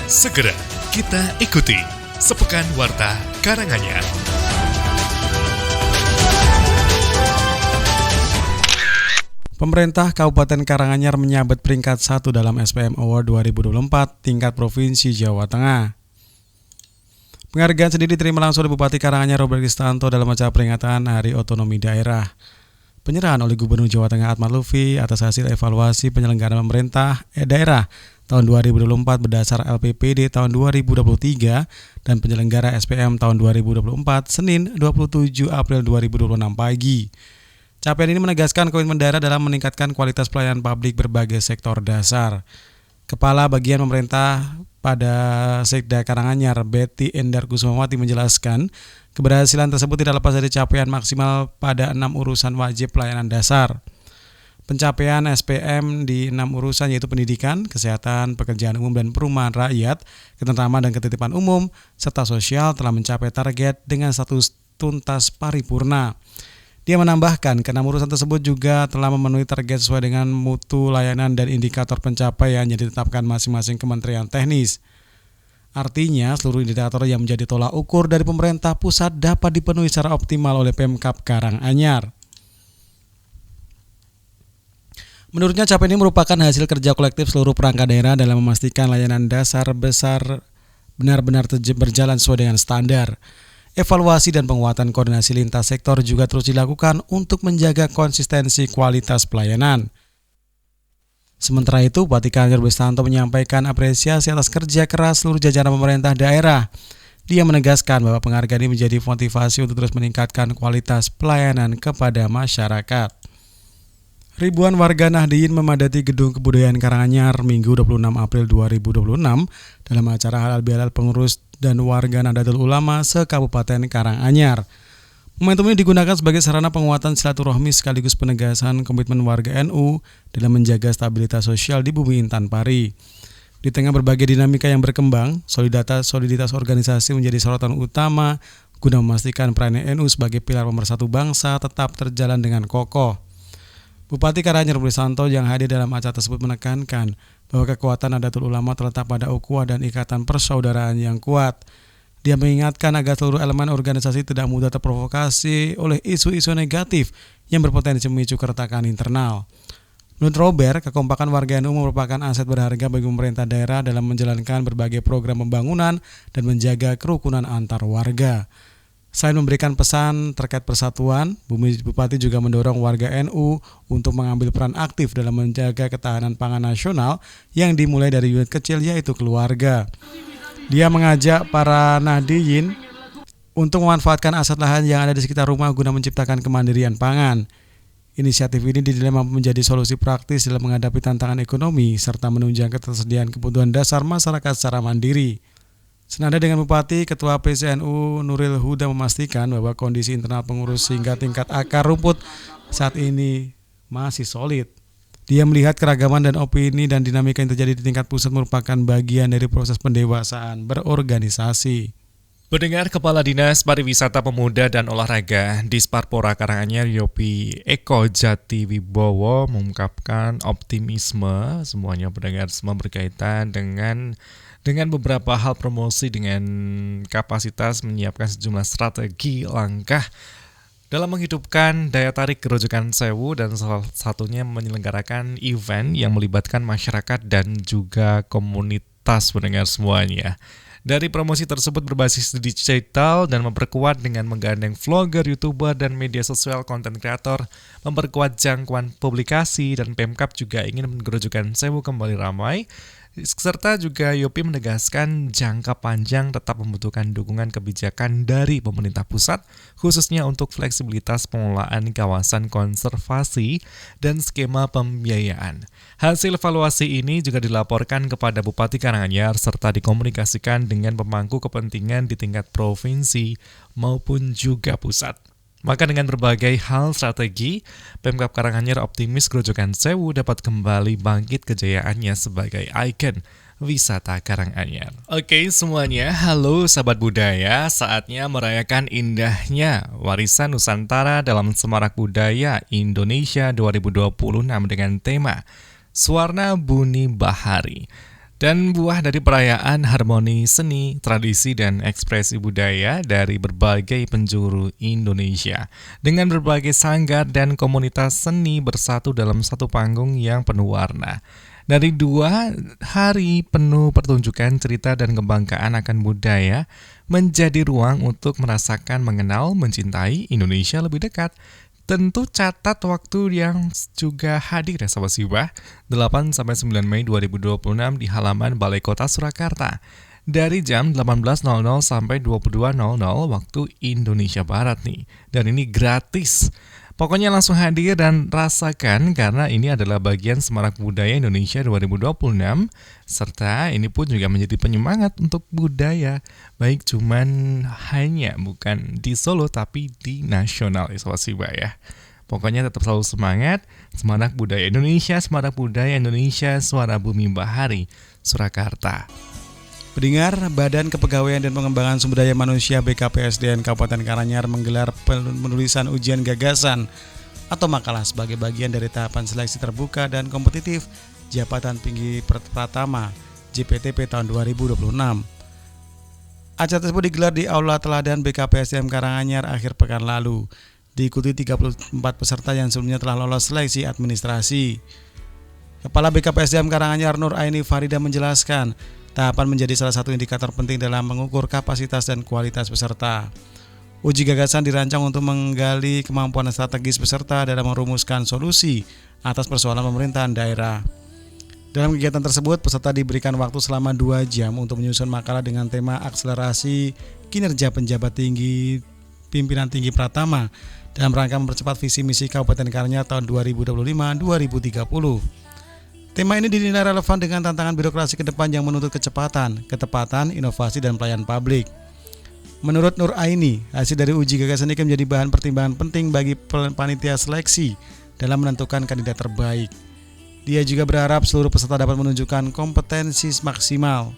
Segera kita ikuti Sepekan Warta Karanganyar. Pemerintah Kabupaten Karanganyar menyabet peringkat 1 dalam SPM Award 2024 tingkat Provinsi Jawa Tengah. Penghargaan sendiri diterima langsung oleh Bupati Karanganyar Robert Kristanto dalam acara peringatan Hari Otonomi Daerah. Penyerahan oleh Gubernur Jawa Tengah Ahmad Lutfi atas hasil evaluasi penyelenggaraan pemerintah daerah tahun 2024 berdasar LPPD tahun 2023 dan penyelenggara SPM tahun 2024 Senin 27 April 2026 pagi. Capaian ini menegaskan komitmen daerah dalam meningkatkan kualitas pelayanan publik berbagai sektor dasar. Kepala Bagian Pemerintah pada Sekda Karanganyar, Betty Endar Kusumawati menjelaskan, keberhasilan tersebut tidak lepas dari capaian maksimal pada 6 urusan wajib pelayanan dasar. Pencapaian SPM di 6 urusan yaitu pendidikan, kesehatan, pekerjaan umum dan perumahan rakyat, ketentraman dan ketitipan umum, serta sosial telah mencapai target dengan status tuntas paripurna. Dia menambahkan, ke-6 urusan tersebut juga telah memenuhi target sesuai dengan mutu layanan dan indikator pencapaian yang ditetapkan masing-masing kementerian teknis. Artinya, seluruh indikator yang menjadi tolak ukur dari pemerintah pusat dapat dipenuhi secara optimal oleh Pemkab Karanganyar. Menurutnya, capaian ini merupakan hasil kerja kolektif seluruh perangkat daerah dalam memastikan layanan dasar besar benar-benar berjalan sesuai dengan standar. Evaluasi dan penguatan koordinasi lintas sektor juga terus dilakukan untuk menjaga konsistensi kualitas pelayanan. Sementara itu, Bupati Karanganyar Robert Kristanto menyampaikan apresiasi atas kerja keras seluruh jajaran pemerintah daerah. Dia menegaskan bahwa penghargaan ini menjadi motivasi untuk terus meningkatkan kualitas pelayanan kepada masyarakat. Ribuan warga Nahdliyin memadati Gedung Kebudayaan Karanganyar Minggu 26 April 2026 dalam acara halal bihalal pengurus dan warga Nahdlatul Ulama se-Kabupaten Karanganyar. Momentum ini digunakan sebagai sarana penguatan silaturahmi sekaligus penegasan komitmen warga NU dalam menjaga stabilitas sosial di bumi intan pari. Di tengah berbagai dinamika yang berkembang, soliditas organisasi menjadi sorotan utama guna memastikan peran NU sebagai pilar pemersatu bangsa tetap terjalan dengan kokoh. Bupati Karanganyar Robert Kristanto yang hadir dalam acara tersebut menekankan bahwa kekuatan Nahdlatul Ulama terletak pada ukhuwah dan ikatan persaudaraan yang kuat. Dia mengingatkan agar seluruh elemen organisasi tidak mudah terprovokasi oleh isu-isu negatif yang berpotensi memicu keretakan internal. Menurut Robert, kekompakan warga NU merupakan aset berharga bagi pemerintah daerah dalam menjalankan berbagai program pembangunan dan menjaga kerukunan antar warga. Selain memberikan pesan terkait persatuan, Bupati juga mendorong warga NU untuk mengambil peran aktif dalam menjaga ketahanan pangan nasional yang dimulai dari unit kecil yaitu keluarga. Dia mengajak para Nahdliyin untuk memanfaatkan aset lahan yang ada di sekitar rumah guna menciptakan kemandirian pangan. Inisiatif ini dinilai mampu menjadi solusi praktis dalam menghadapi tantangan ekonomi serta menunjang ketersediaan kebutuhan dasar masyarakat secara mandiri. Senada dengan Bupati, Ketua PCNU Nuril Huda memastikan bahwa kondisi internal pengurus hingga tingkat akar rumput saat ini masih solid. Dia melihat keragaman dan opini dan dinamika yang terjadi di tingkat pusat merupakan bagian dari proses pendewasaan berorganisasi. Pendengar, Kepala Dinas Pariwisata Pemuda dan Olahraga Disparpora Karanganyar Yopi Eko Jatiwibowo mengungkapkan optimisme semuanya pendengar semua berkaitan dengan beberapa hal promosi dengan kapasitas menyiapkan sejumlah strategi langkah dalam menghidupkan daya tarik Grojogan Sewu dan salah satunya menyelenggarakan event yang melibatkan masyarakat dan juga komunitas pendengar semuanya. Dari promosi tersebut berbasis digital dan memperkuat dengan menggandeng vlogger, youtuber, dan media sosial konten kreator, memperkuat jangkauan publikasi, dan Pemkab juga ingin Grojogan Sewu kembali ramai. Serta juga Yopi menegaskan jangka panjang tetap membutuhkan dukungan kebijakan dari pemerintah pusat, khususnya untuk fleksibilitas pengelolaan kawasan konservasi dan skema pembiayaan. Hasil evaluasi ini juga dilaporkan kepada Bupati Karanganyar serta dikomunikasikan dengan pemangku kepentingan di tingkat provinsi maupun juga pusat. Maka dengan berbagai hal strategi, Pemkab Karanganyar optimis Grojogan Sewu dapat kembali bangkit kejayaannya sebagai ikon wisata Karanganyar. Oke semuanya, halo sahabat budaya, saatnya merayakan indahnya warisan Nusantara dalam Semarak Budaya Indonesia 2026 dengan tema Swarna Buni Bahari. Dan buah dari perayaan harmoni seni, tradisi, dan ekspresi budaya dari berbagai penjuru Indonesia. Dengan berbagai sanggar dan komunitas seni bersatu dalam satu panggung yang penuh warna. Dari 2 hari penuh pertunjukan cerita dan kebanggaan akan budaya, menjadi ruang untuk merasakan, mengenal, mencintai Indonesia lebih dekat. Tentu catat waktu yang juga hadir ya Sobat Siba, 8-9 Mei 2026 di halaman Balai Kota Surakarta. Dari jam 18.00 sampai 22.00 waktu Indonesia Barat nih. Dan ini gratis. Pokoknya langsung hadir dan rasakan karena ini adalah bagian Semarak Budaya Indonesia 2026 serta ini pun juga menjadi penyemangat untuk budaya baik cuman hanya bukan di Solo tapi di nasional ya Sobat Siba ya. Pokoknya tetap selalu semangat, Semarak Budaya Indonesia, Semarak Budaya Indonesia, Suara Bumi Bahari, Surakarta. Pendengar, Badan Kepegawaian dan Pengembangan Sumber Daya Manusia BKPSDM Kabupaten Karanganyar menggelar penulisan ujian gagasan atau makalah sebagai bagian dari tahapan seleksi terbuka dan kompetitif Jabatan Tinggi Pratama JPTP tahun 2026. Acara tersebut digelar di Aula Teladan BKPSDM Karanganyar akhir pekan lalu. Diikuti 34 peserta yang sebelumnya telah lolos seleksi administrasi. Kepala BKPSDM Karanganyar Nur Aini Farida menjelaskan, tahapan menjadi salah satu indikator penting dalam mengukur kapasitas dan kualitas peserta. Uji gagasan dirancang untuk menggali kemampuan strategis peserta dalam merumuskan solusi atas persoalan pemerintahan daerah. Dalam kegiatan tersebut, peserta diberikan waktu selama 2 jam untuk menyusun makalah dengan tema akselerasi kinerja penjabat tinggi pimpinan tinggi Pratama dalam rangka mempercepat visi misi Kabupaten Karanganyar tahun 2025-2030. Tema ini dinilai relevan dengan tantangan birokrasi ke depan yang menuntut kecepatan, ketepatan, inovasi, dan pelayanan publik. Menurut Nur Aini, hasil dari uji gagasan ini menjadi bahan pertimbangan penting bagi panitia seleksi dalam menentukan kandidat terbaik. Dia juga berharap seluruh peserta dapat menunjukkan kompetensi maksimal.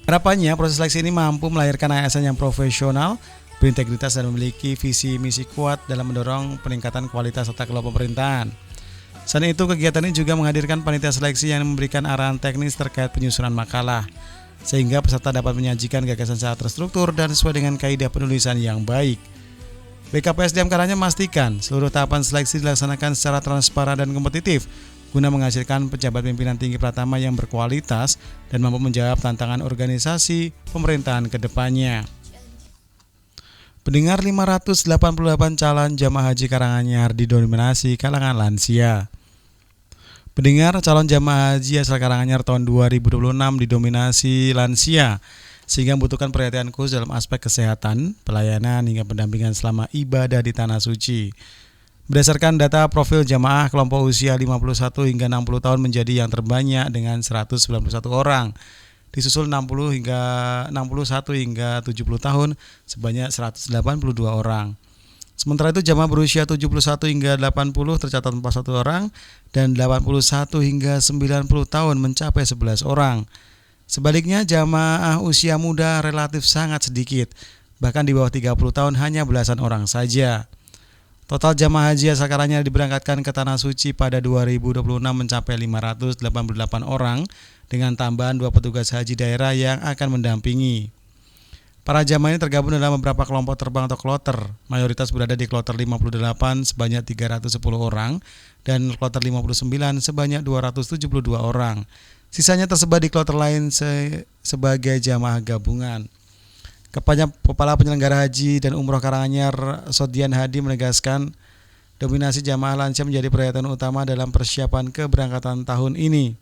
Harapannya, proses seleksi ini mampu melahirkan ASN yang profesional, berintegritas, dan memiliki visi misi kuat dalam mendorong peningkatan kualitas tata kelola pemerintahan. Selain itu, kegiatan ini juga menghadirkan panitia seleksi yang memberikan arahan teknis terkait penyusunan makalah, sehingga peserta dapat menyajikan gagasan secara terstruktur dan sesuai dengan kaidah penulisan yang baik. BKPSDM Karanganyar memastikan seluruh tahapan seleksi dilaksanakan secara transparan dan kompetitif, guna menghasilkan pejabat pimpinan tinggi Pratama yang berkualitas dan mampu menjawab tantangan organisasi pemerintahan ke depannya. Pendengar, 588 calon jamaah haji Karanganyar didominasi kalangan lansia. Pendengar, calon jamaah haji asal Karanganyar tahun 2026 didominasi lansia, sehingga membutuhkan perhatian khusus dalam aspek kesehatan, pelayanan, hingga pendampingan selama ibadah di Tanah Suci. Berdasarkan data profil jamaah, kelompok usia 51 hingga 60 tahun menjadi yang terbanyak dengan 191 orang. Disusul 61 hingga 70 tahun sebanyak 182 orang. Sementara itu jamaah berusia 71 hingga 80 tercatat 41 orang dan 81 hingga 90 tahun mencapai 11 orang. Sebaliknya jamaah usia muda relatif sangat sedikit, bahkan di bawah 30 tahun hanya belasan orang saja. Total jamaah haji asal Karanganyar diberangkatkan ke Tanah Suci pada 2026 mencapai 588 orang dengan tambahan 2 petugas haji daerah yang akan mendampingi. Para jamaah ini tergabung dalam beberapa kelompok terbang atau kloter, mayoritas berada di kloter 58 sebanyak 310 orang dan kloter 59 sebanyak 272 orang. Sisanya tersebar di kloter lain sebagai jamaah gabungan. Kepala Penyelenggara Haji dan Umroh Karanganyar Sodian Hadi menegaskan dominasi jamaah lansia menjadi perhatian utama dalam persiapan keberangkatan tahun ini.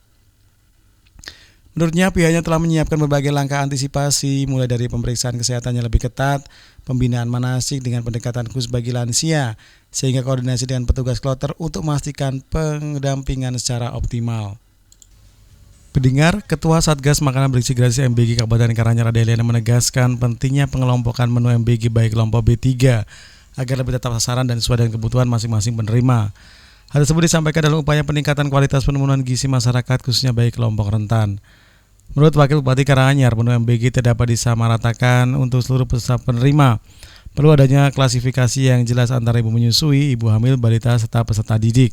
Menurutnya, pihaknya telah menyiapkan berbagai langkah antisipasi, mulai dari pemeriksaan kesehatan yang lebih ketat, pembinaan manasik dengan pendekatan khusus bagi lansia, sehingga koordinasi dengan petugas kloter untuk memastikan pendampingan secara optimal. Pendengar, Ketua Satgas Makanan Bergizi Gratis MBG Kabupaten Karanganyar Adeliana menegaskan pentingnya pengelompokan menu MBG baik kelompok B3 agar lebih tepat sasaran dan sesuai dengan kebutuhan masing-masing penerima. Hal tersebut disampaikan dalam upaya peningkatan kualitas pemenuhan gizi masyarakat khususnya bagi kelompok rentan. Menurut Wakil Bupati Karanganyar, menu MBG tidak dapat disamaratakan untuk seluruh peserta penerima. Perlu adanya klasifikasi yang jelas antara ibu menyusui, ibu hamil, balita, serta peserta didik.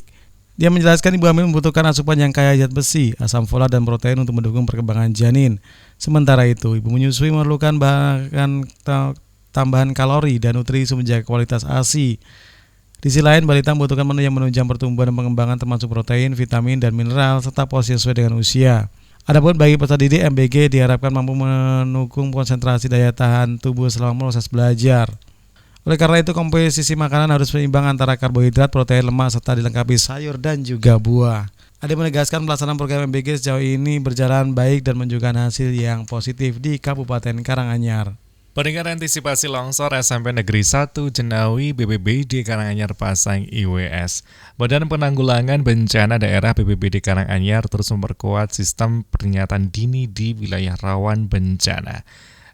Dia menjelaskan ibu hamil membutuhkan asupan yang kaya zat besi, asam folat dan protein untuk mendukung perkembangan janin. Sementara itu, ibu menyusui memerlukan tambahan kalori dan nutrisi menjaga kualitas ASI. Di sisi lain, balita membutuhkan menu yang menunjang pertumbuhan dan pengembangan termasuk protein, vitamin, dan mineral serta porsi sesuai dengan usia. Adapun bagi peserta didik, MBG diharapkan mampu mendukung konsentrasi daya tahan tubuh selama proses belajar. Oleh karena itu, komposisi makanan harus seimbang antara karbohidrat, protein, lemak, serta dilengkapi sayur dan juga buah. Ade menegaskan pelaksanaan program MBG sejauh ini berjalan baik dan menunjukkan hasil yang positif di Kabupaten Karanganyar. Pendengar, antisipasi longsor SMP Negeri 1 Jenawi BPBD Karanganyar pasang IWS. Badan Penanggulangan Bencana Daerah BPBD Karanganyar terus memperkuat sistem peringatan dini di wilayah rawan bencana.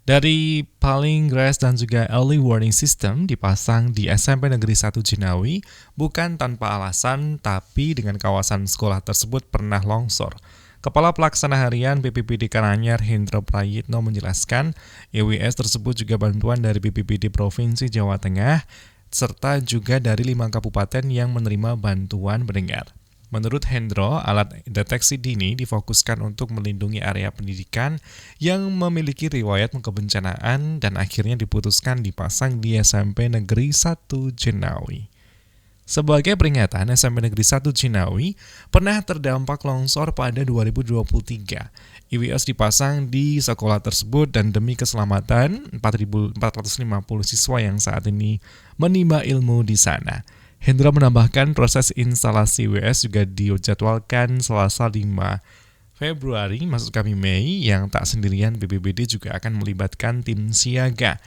Dari Paling Grass dan juga Early Warning System dipasang di SMP Negeri 1 Jenawi bukan tanpa alasan, tapi dengan kawasan sekolah tersebut pernah longsor. Kepala Pelaksana Harian BPBD Karanganyar Hendro Prayitno menjelaskan, IWS tersebut juga bantuan dari BPBD Provinsi Jawa Tengah, serta juga dari 5 kabupaten yang menerima bantuan pendengar. Menurut Hendro, alat deteksi dini difokuskan untuk melindungi area pendidikan yang memiliki riwayat kebencanaan dan akhirnya diputuskan dipasang di SMP Negeri 1 Jenawi. Sebagai peringatan, SMP Negeri 1 Jenawi pernah terdampak longsor pada 2023. IWS dipasang di sekolah tersebut dan demi keselamatan 4.450 siswa yang saat ini menimba ilmu di sana. Hendra menambahkan proses instalasi IWS juga dijadwalkan Selasa 5 Februari, maksud kami Mei, yang tak sendirian. BPBD juga akan melibatkan tim siaga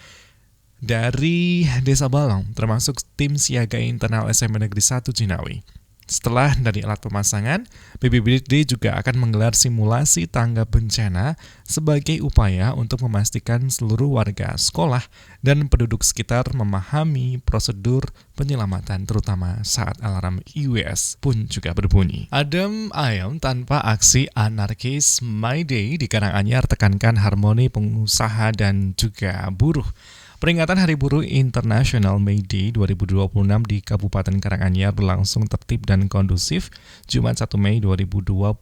dari Desa Balong, termasuk tim siaga internal SMP Negeri 1 Jenawi. Setelah dari alat pemasangan, BPBD juga akan menggelar simulasi tanggap bencana sebagai upaya untuk memastikan seluruh warga sekolah dan penduduk sekitar memahami prosedur penyelamatan, terutama saat alarm IWS pun juga berbunyi. Adem ayem tanpa aksi anarkis. My Day di Karanganyar tekankan harmoni pengusaha dan juga buruh. Peringatan Hari Buruh Internasional May Day 2026 di Kabupaten Karanganyar berlangsung tertib dan kondusif Jumat 1 Mei 2026.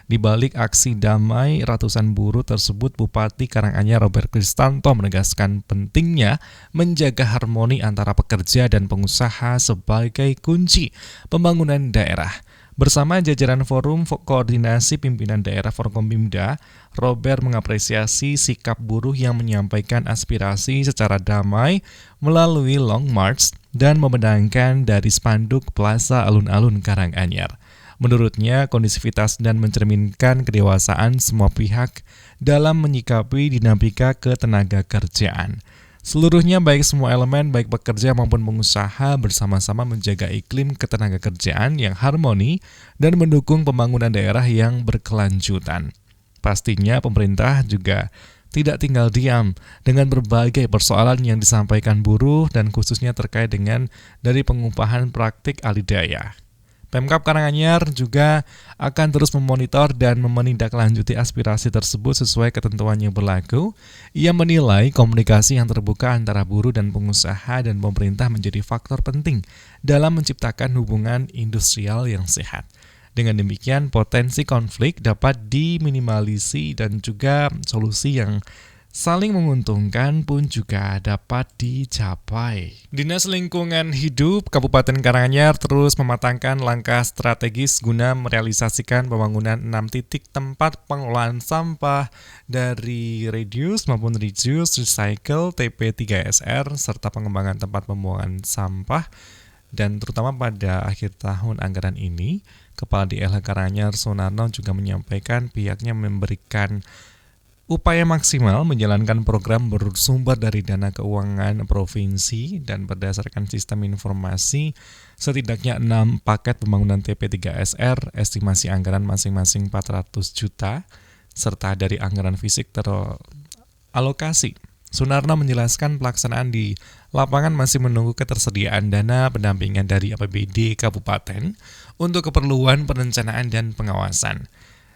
Di balik aksi damai ratusan buruh tersebut, Bupati Karanganyar Robert Kristanto menegaskan pentingnya menjaga harmoni antara pekerja dan pengusaha sebagai kunci pembangunan daerah. Bersama jajaran Forum Koordinasi Pimpinan Daerah Forkompimda, Robert mengapresiasi sikap buruh yang menyampaikan aspirasi secara damai melalui Long March dan memandangkan dari spanduk Plaza Alun-Alun Karanganyar. Menurutnya, kondisivitas dan mencerminkan kedewasaan semua pihak dalam menyikapi dinamika ketenaga kerjaan. Seluruhnya, baik semua elemen, baik pekerja maupun pengusaha, bersama-sama menjaga iklim ketenaga kerjaan yang harmoni dan mendukung pembangunan daerah yang berkelanjutan. Pastinya pemerintah juga tidak tinggal diam dengan berbagai persoalan yang disampaikan buruh dan khususnya terkait dengan dari pengupahan praktik alidaya. Pemkab Karanganyar juga akan terus memonitor dan menindaklanjuti aspirasi tersebut sesuai ketentuan yang berlaku. Ia menilai komunikasi yang terbuka antara buruh dan pengusaha dan pemerintah menjadi faktor penting dalam menciptakan hubungan industrial yang sehat. Dengan demikian, potensi konflik dapat diminimalisasi dan juga solusi yang saling menguntungkan pun juga dapat dicapai. Dinas Lingkungan Hidup Kabupaten Karanganyar terus mematangkan langkah strategis guna merealisasikan pembangunan 6 titik tempat pengolahan sampah dari reduce maupun reduce, recycle, TP3SR, serta pengembangan tempat pembuangan sampah. Dan terutama pada akhir tahun anggaran ini, Kepala DLH Karanganyar Sunarno juga menyampaikan pihaknya memberikan upaya maksimal menjalankan program bersumber dari dana keuangan provinsi dan berdasarkan sistem informasi setidaknya 6 paket pembangunan TP3SR, estimasi anggaran masing-masing 400 juta, serta dari anggaran fisik teralokasi. Sunarno menjelaskan pelaksanaan di lapangan masih menunggu ketersediaan dana pendampingan dari APBD Kabupaten untuk keperluan perencanaan dan pengawasan.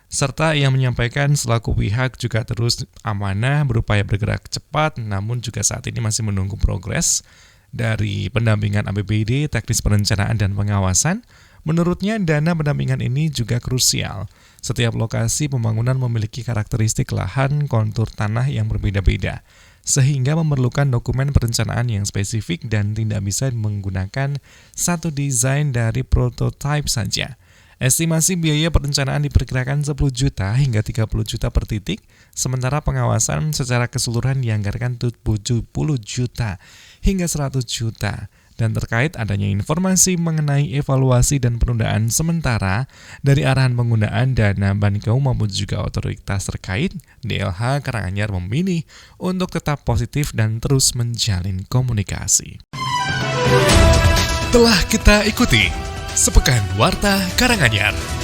Serta ia menyampaikan selaku pihak juga terus amanah berupaya bergerak cepat, namun juga saat ini masih menunggu progres dari pendampingan APBD, teknis perencanaan dan pengawasan Menurutnya, dana pendampingan ini juga krusial. Setiap lokasi pembangunan memiliki karakteristik lahan, kontur tanah yang berbeda-beda, sehingga memerlukan dokumen perencanaan yang spesifik dan tidak bisa menggunakan satu desain dari prototipe saja. Estimasi biaya perencanaan diperkirakan 10 juta hingga 30 juta per titik, sementara pengawasan secara keseluruhan dianggarkan 70 juta hingga 100 juta. Dan terkait adanya informasi mengenai evaluasi dan penundaan sementara dari arahan penggunaan dana Bankeu maupun juga otoritas terkait, DLH Karanganyar memilih untuk tetap positif dan terus menjalin komunikasi. Telah kita ikuti Sepekan Warta Karanganyar.